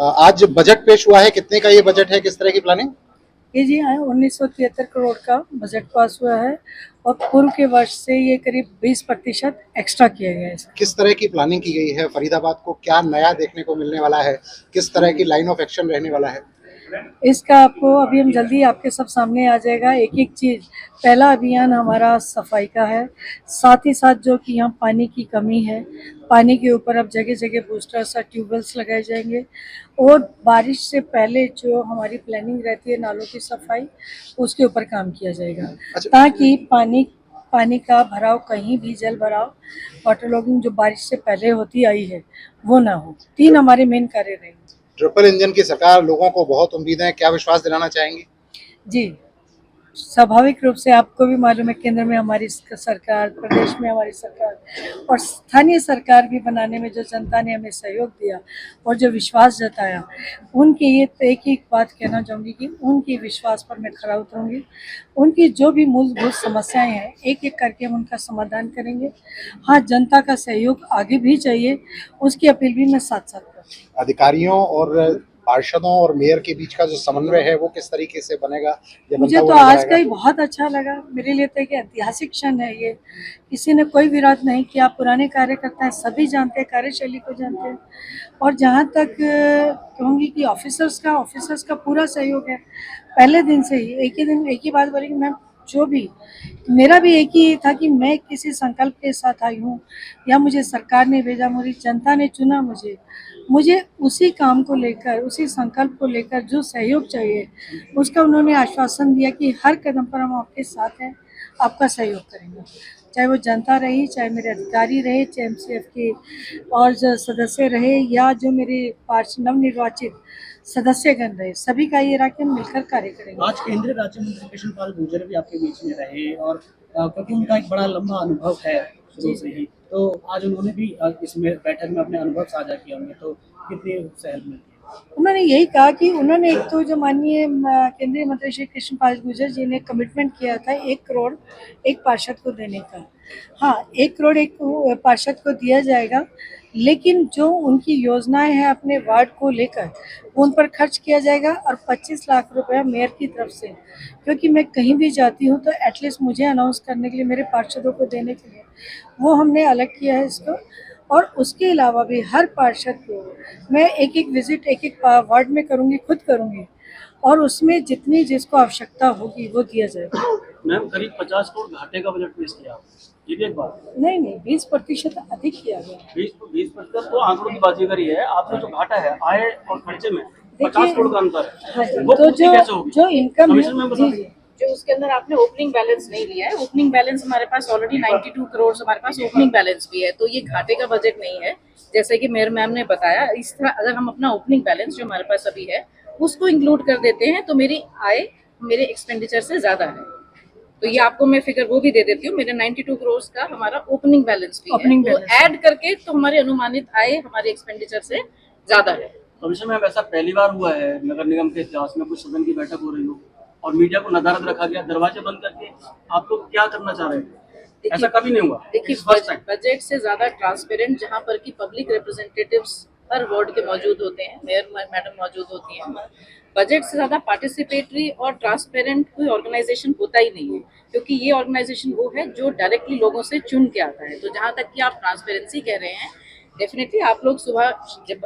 आज बजट पेश हुआ है, कितने का ये बजट है, किस तरह की प्लानिंग? ये जी हाँ 1973 करोड़ का बजट पास हुआ है और पूर्व के वर्ष से ये करीब 20% एक्स्ट्रा किया गया है। किस तरह की प्लानिंग की गई है? फरीदाबाद को क्या नया देखने को मिलने वाला है? किस तरह की लाइन ऑफ एक्शन रहने वाला है? इसका आपको अभी हम जल्दी आपके सब सामने आ जाएगा एक एक चीज़। पहला अभियान हमारा सफाई का है, साथ ही साथ जो कि यहाँ पानी की कमी है, पानी के ऊपर अब जगह जगह बूस्टर सा ट्यूबवेल्स लगाए जाएंगे और बारिश से पहले जो हमारी प्लानिंग रहती है नालों की सफाई, उसके ऊपर काम किया जाएगा ताकि पानी का भराव कहीं भी जल भराव वाटर लॉगिंग जो बारिश से पहले होती आई है वो ना हो। 3 हमारे मेन कार्य रहेंगे। ट्रिपल इंजन की सरकार, लोगों को बहुत उम्मीदें हैं, क्या विश्वास दिलाना चाहेंगी? जी, स्वाभाविक रूप से आपको भी मालूम है केंद्र में हमारी सरकार, प्रदेश में हमारी सरकार और स्थानीय सरकार भी बनाने में जो जनता ने हमें सहयोग दिया और जो विश्वास जताया, उनकी ये तो एक ही बात कहना चाहूँगी कि उनकी विश्वास पर मैं खरा उतरूँगी। उनकी जो भी मूलभूत समस्याएं हैं एक एक करके हम उनका समाधान करेंगे। हाँ, जनता का सहयोग आगे भी चाहिए, उसकी अपील भी मैं साथ साथ करती हूँ। अधिकारियों और पार्षदों और मेयर के बीच का जो समन्वय है वो किस तरीके से बनेगा? ये मुझे बनता तो हुआ नजर आज का आएगा? ही बहुत अच्छा लगा। मेरे लिए तो एक ऐतिहासिक क्षण है ये। किसी ने कोई विरोध नहीं किया। पुराने कार्यकर्ता हैं, सभी जानते हैं, कार्यशैली को जानते हैं और जहाँ तक कहूँगी कि ऑफिसर्स का पूरा सहयोग है। पहले दिन से ही एक ही बात बोलेगी मैम, जो भी मेरा भी एक ही था कि मैं किसी संकल्प के साथ आई हूँ या मुझे सरकार ने भेजा, मेरी जनता ने चुना मुझे उसी काम को लेकर, उसी संकल्प को लेकर जो सहयोग चाहिए उसका उन्होंने आश्वासन दिया कि हर कदम पर हम आपके साथ हैं, आपका सहयोग करेंगे। चाहे वो जनता रही, चाहे मेरे अधिकारी रहे, चाहे एमसीएफ के और जो सदस्य रहे या जो मेरे नवनिर्वाचित सदस्यगण रहे, सभी का ये रहा कि हम मिलकर कार्य करेंगे। आज केंद्रीय राज्य मंत्री कृष्ण पाल गुर्जर भी आपके बीच में रहे और क्योंकि उनका एक बड़ा लंबा अनुभव है शुरू से ही, तो आज उन्होंने भी इसमें बैठक में अपने अनुभव साझा किए होंगे, तो कितनी सहल मिलती है? उन्होंने यही कहा कि उन्होंने एक तो जो माननीय केंद्रीय मंत्री श्री कृष्ण पाल गुर्जर जी ने कमिटमेंट किया था 1 करोड़ एक पार्षद को देने का। हाँ, 1 करोड़ एक पार्षद को दिया जाएगा, लेकिन जो उनकी योजनाएं हैं अपने वार्ड को लेकर उन पर खर्च किया जाएगा और 25 लाख रुपया मेयर की तरफ से, क्योंकि मैं कहीं भी जाती हूँ तो एटलीस्ट मुझे अनाउंस करने के लिए, मेरे पार्षदों को देने के लिए, वो हमने अलग किया है इसको। और उसके अलावा भी हर पार्षद को मैं एक एक विजिट एक एक वार्ड में करूँगी, खुद करूँगी और उसमें जितनी जिसको आवश्यकता होगी वो दिया जाएगा। मैम, करीब 50 करोड़ घाटे का बजट पेश किया, ये भी एक बात। नहीं, 20% अधिक किया गया। 20% तो आंकड़ों की बाजीगरी है, आपने जो घाटा है आय और खर्चे में 50 देखिए, करोड़ का अंतर है, हाँ जी, वो तो पूर्ति कैसे होगी? जो इनकम है, कमिश्नर में बता जी दीजिए। जी, जो उसके अंदर आपने ओपनिंग बैलेंस नहीं लिया है। ओपनिंग बैलेंस हमारे पास ऑलरेडी 92 करोड़ हमारे पास ओपनिंग बैलेंस भी है, तो ये घाटे का बजट नहीं है। जैसे कि मेयर मैम ने बताया, इस तरह अगर हम अपना ओपनिंग बैलेंस जो हमारे पास अभी है उसको इंक्लूड कर देते हैं तो मेरी आय मेरे एक्सपेंडिचर से ज्यादा है। तो ये आपको मैं फिगर वो भी दे देती हूँ। मेरे 92 करोड़ का हमारा ओपनिंग बैलेंस भी Opening है, तो balance। ऐड करके तो हमारे अनुमानित आय हमारे एक्सपेंडिचर से ज्यादा है। कमिश्नर में ऐसा पहली बार हुआ है नगर निगम के इतिहास में कुछ सदन की बैठक हो रही हो और मीडिया को नदारद रखा गया, दरवाजे बंद करके आप लोग क्या करना चाह रहे हैं? ऐसा कभी नहीं हुआ। देखिए, बजट से ज्यादा ट्रांसपेरेंट, जहाँ पर कि पब्लिक रिप्रेजेंटेटिव्स हर वार्ड के मौजूद होते हैं, मेयर मैडम मौजूद होती हैं, बजट से ज्यादा पार्टिसिपेटरी और ट्रांसपेरेंट कोई ऑर्गेनाइजेशन होता ही नहीं है, क्योंकि ये ऑर्गेनाइजेशन वो है जो डायरेक्टली लोगों से चुन के आता है। तो जहाँ तक कि आप ट्रांसपेरेंसी कह रहे हैं, डेफिनेटली आप लोग सुबह जब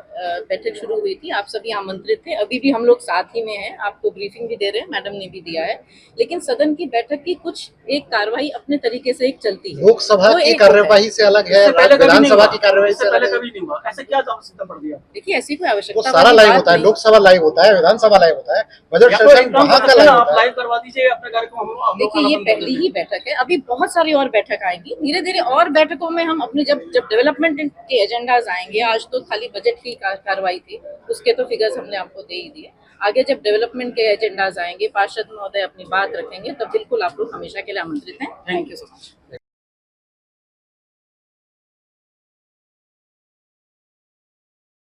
बैठक शुरू हुई थी आप सभी आमंत्रित थे, अभी भी हम लोग साथ ही में हैं, आपको ब्रीफिंग भी दे रहे हैं, मैडम ने भी दिया है। लेकिन सदन की बैठक की कुछ एक कार्यवाही अपने तरीके से एक चलती है, लोकसभा वो की एक कार्यवाही से अलग है, विधानसभा की कार्यवाही से पहले अलग कभी नहीं हुआ। ऐसा क्या आवश्यकता पड़ गया? देखिए, ऐसी कोई है। वो आवश्यकता सारा वाली लाइव बात होता है, नहीं। लोकसभा लाइव होता है, विधानसभा लाइव होता है, बजट या तो सेशन एक काम वहां कर का सकते हैं, लाइव आप होता है। लाइव करवा दीजिए अपने कार्यक्रम, हम लोग देखिए, ये खाना बंद कर पहली देते ही हैं। बैठक है, अभी बहुत सारी और बैठक आएंगी धीरे धीरे, और बैठकों में हम अपने जब जब डेवलपमेंट के एजेंडाज आएंगे, आज तो खाली बजट की कार्रवाई थी, उसके तो फिगर्स हमने आपको दे ही दिए। आगे जब डेवलपमेंट के एजेंडाज आएंगे, पार्षद महोदय अपनी बात रखेंगे, तब बिल्कुल आप लोग हमेशा के लिए आमंत्रित हैं। Thank you so much.